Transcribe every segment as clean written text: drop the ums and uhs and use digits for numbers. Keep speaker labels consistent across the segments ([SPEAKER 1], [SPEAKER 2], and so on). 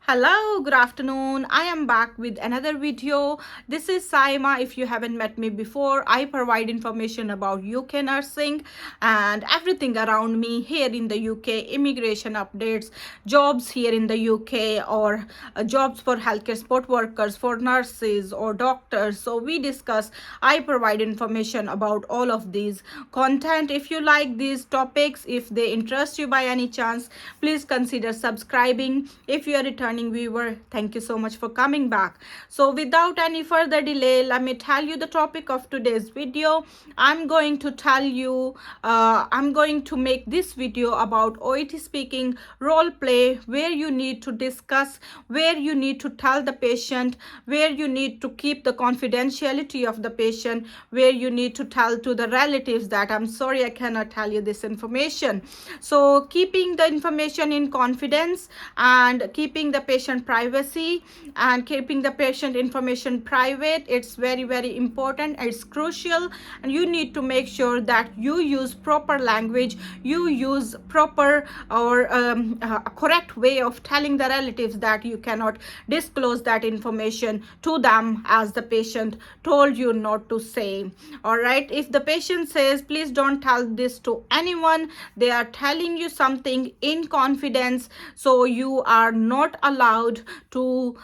[SPEAKER 1] Hello, good afternoon. I am back with another video. This is Saima. If you haven't met me before, I provide information about UK nursing and everything around me here in the UK, immigration updates, jobs here in the UK, or jobs for healthcare support workers, for nurses or doctors. So I provide information about all of these content. If you like these topics, if they interest you by any chance, please consider subscribing. If you are returning viewer, thank you so much for coming back. So without any further delay, let me tell you the topic of today's video. I'm going to make this video about Oet speaking role play, where you need to discuss, where you need to tell the patient, where you need to keep the confidentiality of the patient, where you need to tell to the relatives that I'm sorry, I cannot tell you this information. So keeping the information in confidence and keeping the patient privacy and keeping the patient information private, it's very important. It's crucial, and you need to make sure that you use proper language, you use proper or a correct way of telling the relatives that you cannot disclose that information to them as the patient told you not to say. All right, if the patient says please don't tell this to anyone, they are telling you something in confidence, so you are not allowed to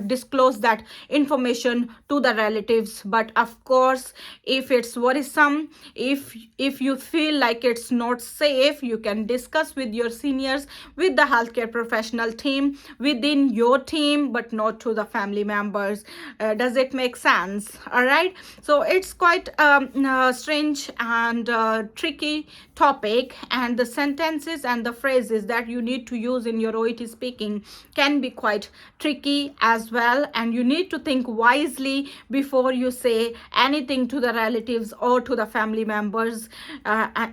[SPEAKER 1] disclose that information to the relatives. But of course, if it's worrisome, if you feel like it's not safe, you can discuss with your seniors, with the healthcare professional team within your team, but not to the family members. Does it make sense? All right, so it's quite strange and tricky topic, and the sentences and the phrases that you need to use in your OET speaking can be quite tricky as well, and you need to think wisely before you say anything to the relatives or to the family members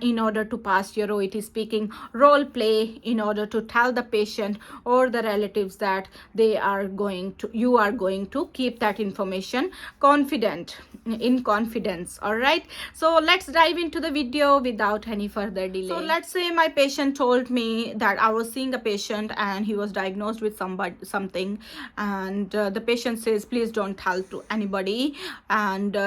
[SPEAKER 1] in order to pass your OET speaking role play, in order to tell the patient or the relatives that you are going to keep that information in confidence. All right, so let's dive into the video without any further delay. So let's say my patient told me that I was seeing a patient and he was diagnosed with something, and the patient says please don't tell to anybody, and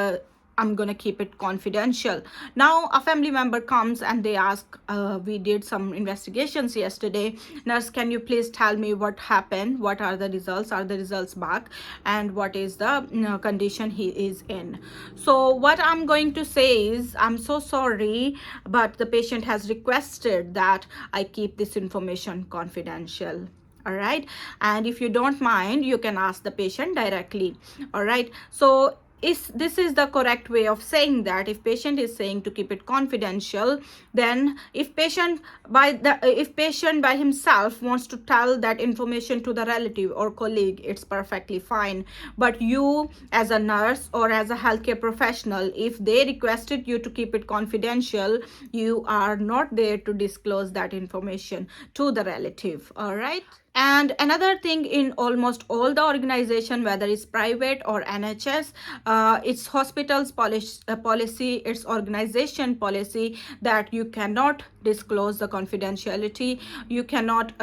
[SPEAKER 1] I'm gonna keep it confidential. Now a family member comes and they ask, we did some investigations yesterday, nurse, can you please tell me what happened, what are the results, are the results back, and what is the condition he is in. So what I'm going to say is, I'm so sorry, but the patient has requested that I keep this information confidential. All right, and if you don't mind, you can ask the patient directly. All right, so this is the correct way of saying that. If patient is saying to keep it confidential, then if patient by himself wants to tell that information to the relative or colleague, it's perfectly fine. But you as a nurse or as a healthcare professional, if they requested you to keep it confidential, you are not there to disclose that information to the relative. All right, and another thing, in almost all the organization, whether it's private or NHS, it's hospitals policy, it's organization policy, that you cannot disclose the confidentiality. You cannot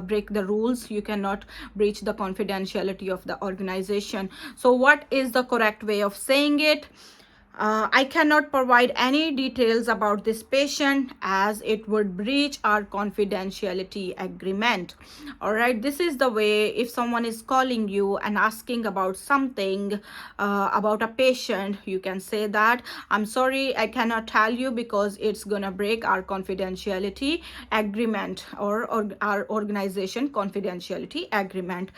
[SPEAKER 1] break the rules, you cannot breach the confidentiality of the organization. So what is the correct way of saying it? I cannot provide any details about this patient as it would breach our confidentiality agreement. All right, this is the way. If someone is calling you and asking about something about a patient, you can say that I'm sorry, I cannot tell you because it's gonna break our confidentiality agreement, or our organization confidentiality agreement.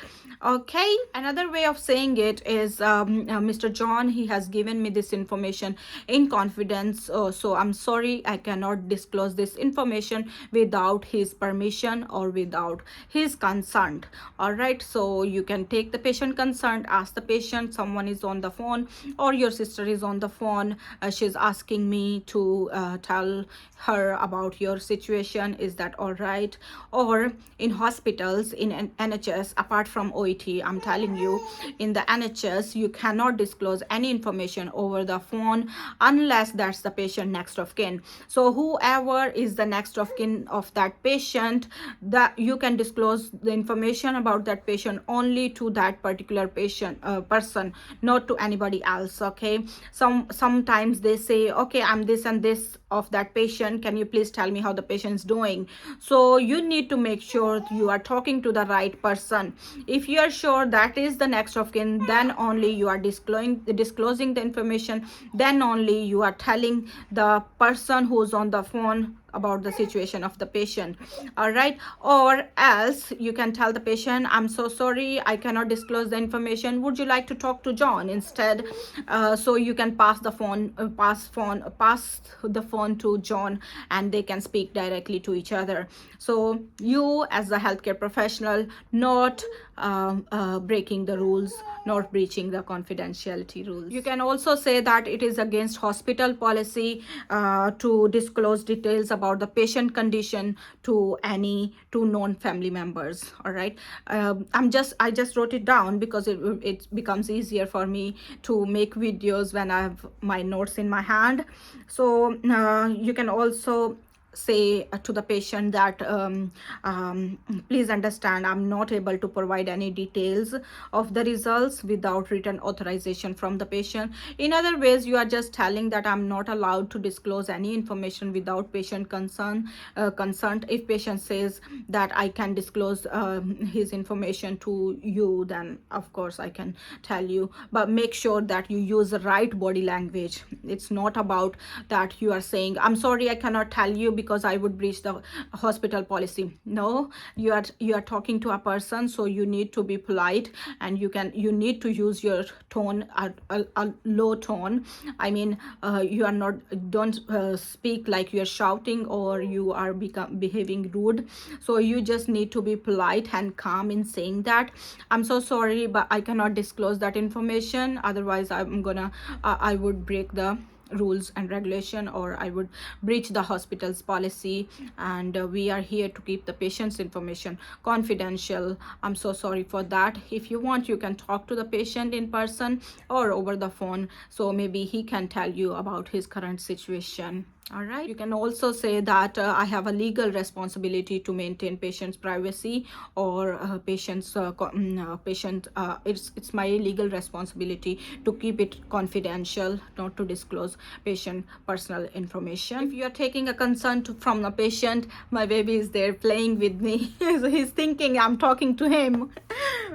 [SPEAKER 1] Okay, another way of saying it is, Mr. John, he has given me this information in confidence, so I'm sorry, I cannot disclose this information without his permission or without his consent. All right, so you can take the patient consent, ask the patient, someone is on the phone or your sister is on the phone, she's asking me to tell her about your situation, is that all right? Or in hospitals, in NHS, apart from OET, I'm telling you, in the NHS you cannot disclose any information over the phone phone unless that's the patient next of kin. So whoever is the next of kin of that patient, that you can disclose the information about that patient only to that particular person, not to anybody else. Okay, sometimes they say, okay, I'm this and this of that patient, can you please tell me how the patient's doing? So you need to make sure you are talking to the right person. If you are sure that is the next of kin, then only you are disclosing the information, then only you are telling the person who's on the phone about the situation of the patient. All right, or else you can tell the patient, I'm so sorry, I cannot disclose the information, would you like to talk to John instead? So you can pass the phone to John, and they can speak directly to each other. So you as a healthcare professional, not breaking the rules, not breaching the confidentiality rules. You can also say that it is against hospital policy to disclose details about the patient condition to known family members. All right, I just wrote it down because it becomes easier for me to make videos when I have my notes in my hand. So you can also say to the patient that please understand, I'm not able to provide any details of the results without written authorization from the patient. In other ways, you are just telling that I'm not allowed to disclose any information without patient consent. If patient says that I can disclose his information to you, then of course I can tell you, but make sure that you use the right body language. It's not about that you are saying, I'm sorry, I cannot tell you because I would breach the hospital policy. No, you are talking to a person, so you need to be polite, and you need to use your tone, a low tone. I mean, you are not, don't speak like you are shouting or you are behaving rude. So you just need to be polite and calm in saying that, I'm so sorry, but I cannot disclose that information, otherwise I would break the rules and regulation, or I would breach the hospital's policy, and we are here to keep the patient's information confidential. I'm so sorry for that. If you want, you can talk to the patient in person or over the phone, so maybe he can tell you about his current situation. All right, you can also say that I have a legal responsibility to maintain patient's privacy, or it's my legal responsibility to keep it confidential, not to disclose patient personal information. If you are taking a consent from the patient, my baby is there playing with me so he's thinking I'm talking to him.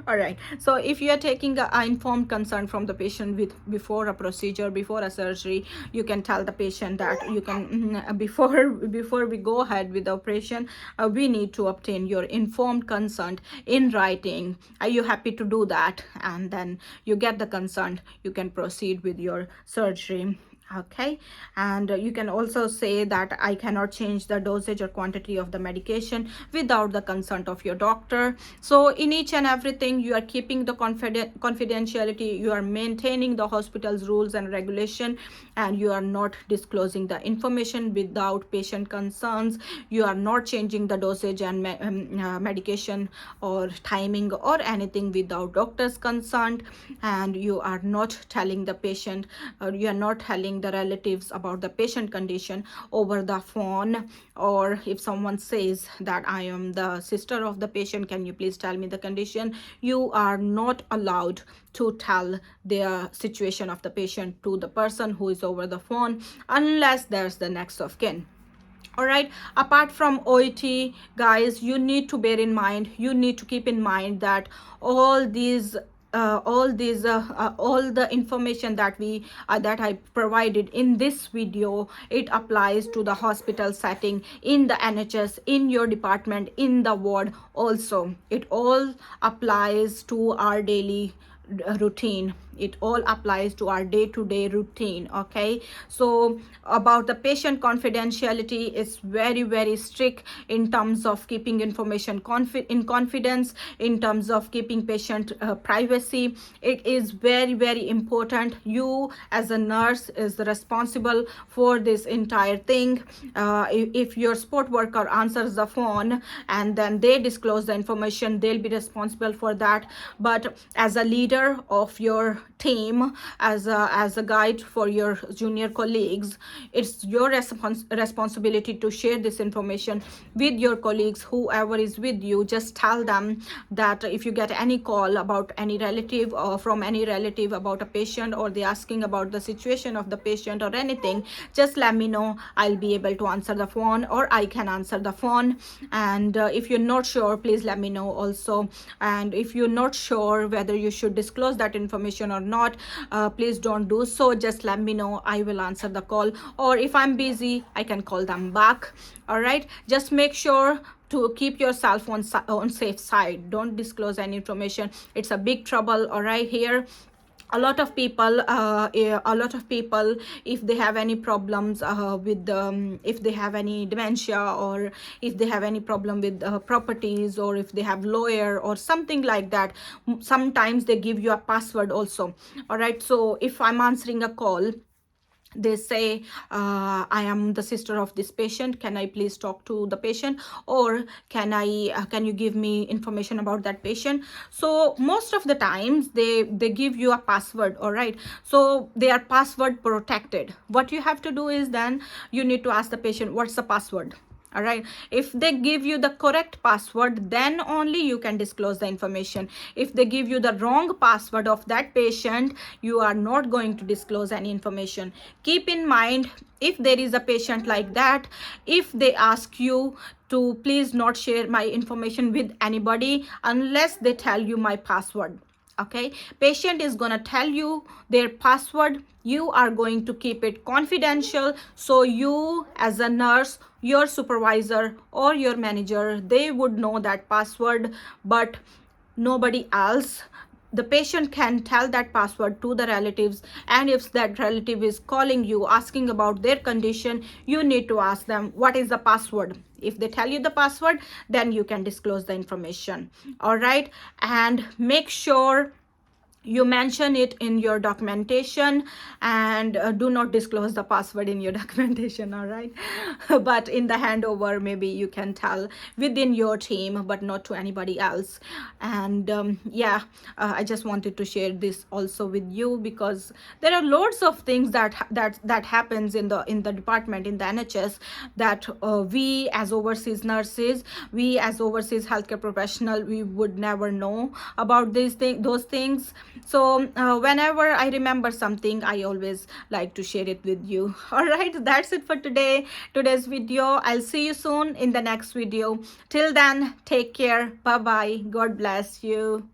[SPEAKER 1] All right, so if you are taking a informed consent from the patient before a procedure, before a surgery, you can tell the patient that you can before we go ahead with the operation, we need to obtain your informed consent in writing. Are you happy to do that? And then you get the consent, you can proceed with your surgery. Okay, and you can also say that I cannot change the dosage or quantity of the medication without the consent of your doctor. So in each and everything, you are keeping the confidentiality, you are maintaining the hospital's rules and regulation, and you are not disclosing the information without patient concerns. You are not changing the dosage and medication or timing or anything without doctor's consent, and you are not telling the patient, you are not telling the relatives about the patient condition over the phone. Or if someone says that I am the sister of the patient, can you please tell me the condition, you are not allowed to tell the situation of the patient to the person who is over the phone unless there's the next of kin. All right, apart from OET, guys, you need to bear in mind, you need to keep in mind that all the information that I provided in this video, it applies to the hospital setting, in the NHS, in your department, in the ward also. It all applies to our daily routine, it all applies to our day-to-day routine. Okay, so about the patient confidentiality is very, very strict in terms of keeping information in confidence, in terms of keeping patient privacy. It is very, very important. You as a nurse is responsible for this entire thing. If your support worker answers the phone and then they disclose the information, they'll be responsible for that. But as a leader of your team, as a guide for your junior colleagues. It's your responsibility to share this information with your colleagues, whoever is with you. Just tell them that if you get any call about any relative or from any relative about a patient, or they asking about the situation of the patient or anything, just let me know. I'll be able to answer the phone, or I can answer the phone. And if you're not sure, please let me know also. And if you're not sure whether you should disclose that information or not, please don't do so. Just let me know. I will answer the call, or if I'm busy, I can call them back. All right, just make sure to keep yourself on safe side. Don't disclose any information. It's a big trouble. All right, here a lot of people, if they have any problems with if they have any dementia, or if they have any problem with properties, or if they have lawyer or something like that, sometimes they give you a password also. All right, so if I'm answering a call, they say, I am the sister of this patient, can I please talk to the patient, or can you give me information about that patient. So most of the times they give you a password. All right, so they are password protected. What you have to do is, then you need to ask the patient, what's the password. All right, if they give you the correct password, then only you can disclose the information. If they give you the wrong password of that patient, you are not going to disclose any information. Keep in mind, if there is a patient like that, if they ask you to please not share my information with anybody unless they tell you my password. Okay, patient is gonna tell you their password. You are going to keep it confidential, so you as a nurse, your supervisor or your manager, they would know that password, but nobody else. The patient can tell that password to the relatives, and if that relative is calling you asking about their condition, you need to ask them, what is the password. If they tell you the password, then you can disclose the information. All right, and make sure you mention it in your documentation, and do not disclose the password in your documentation. All right, but in the handover, maybe you can tell within your team, but not to anybody else. And yeah, I just wanted to share this also with you, because there are loads of things that happens in the department, in the NHS, that we as overseas nurses, we as overseas healthcare professional, we would never know about those things. So whenever I remember something, I always like to share it with you. All right, that's it for today's video. I'll see you soon in the next video. Till then, take care. Bye bye. God bless you.